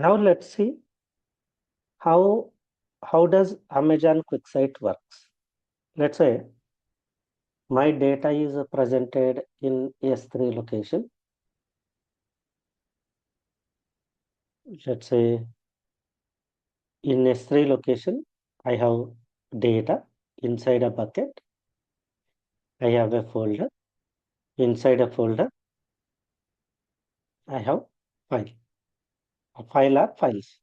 Now let's see how does Amazon Quicksight works. Let's say my data is presented in S3 location. Let's say in S3 location, I have data inside a bucket. I have a folder. Inside a folder, I have file. A file or files.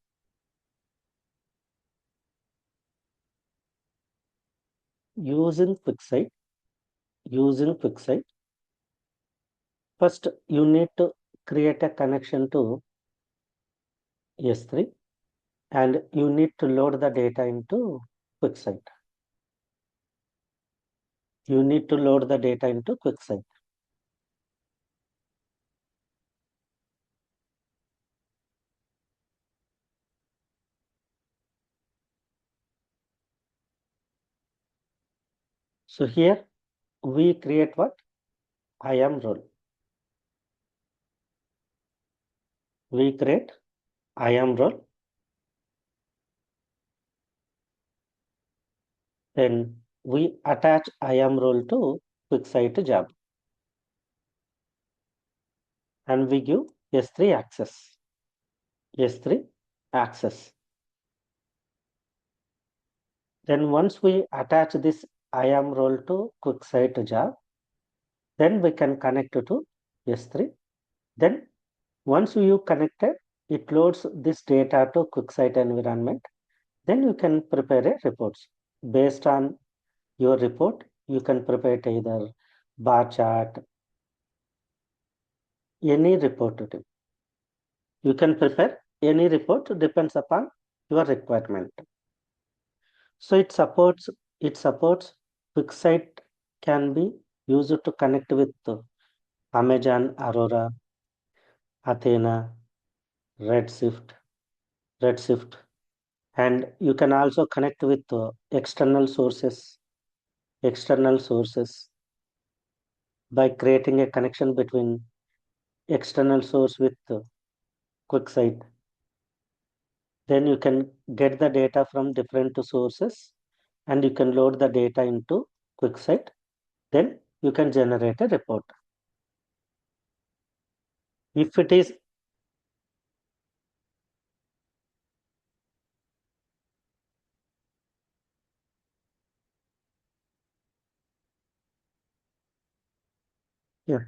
Using Quicksight, first you need to create a connection to S3 and you need to load the data into Quicksight. You need to load the data into Quicksight. So here we create what? IAM role. We create IAM role. Then we attach IAM role to Quicksight job. And we give S3 access. S3 access. Then once we attach this IAM role to Quicksight job, then we can connect to S3. Then once you connected, it loads this data to Quicksight environment. Then you can prepare a reports. Based on your report, you can prepare either bar chart, any report. You can prepare any report, depends upon your requirement. So it supports Quicksight can be used to connect with Amazon, Aurora, Athena, Redshift, and you can also connect with external sources by creating a connection between external source with Quicksight. Then you can get the data from different sources and you can load the data into Quicksight. Then you can generate a report. If it is yeah.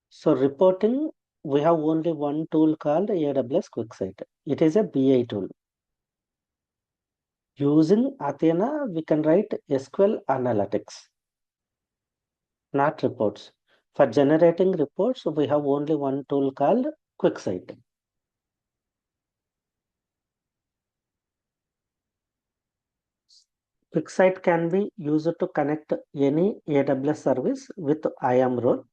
So reporting, we have only one tool called AWS Quicksight. It is a BI tool. Using Athena, we can write SQL analytics, not reports. For generating reports, we have only one tool called Quicksight. Quicksight can be used to connect any AWS service with IAM role.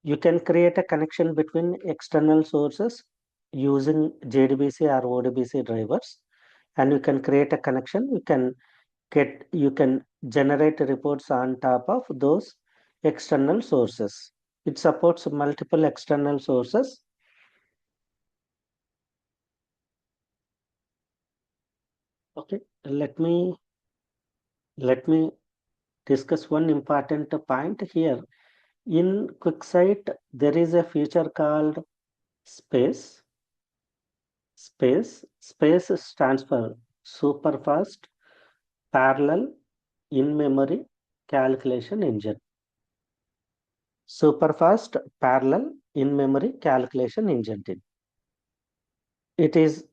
You can create a connection between external sources using JDBC or ODBC drivers, and you can create a connection. You can generate reports on top of those external sources. It supports multiple external sources. Okay, let me discuss one important point here. In Quicksight, there is a feature called space. Space stands for super fast parallel in-memory calculation engine. Super fast parallel in-memory calculation engine. It is,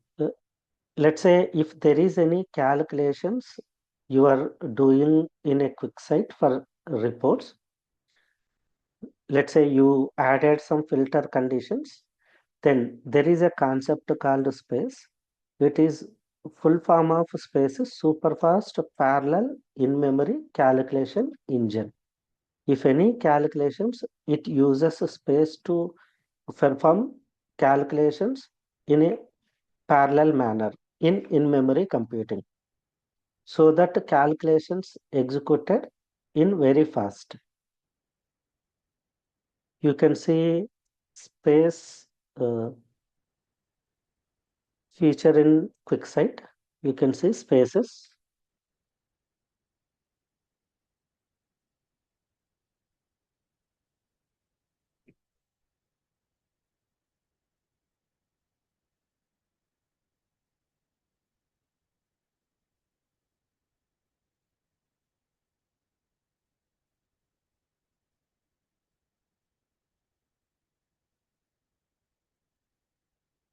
let's say, if there is any calculations you are doing in a Quicksight for reports, let's say you added some filter conditions, then there is a concept called space. It is full form of space is super fast parallel in-memory calculation engine. If any calculations, it uses space to perform calculations in a parallel manner in in-memory computing, so that calculations executed in very fast. You can see space feature in Quicksight. You can see spaces.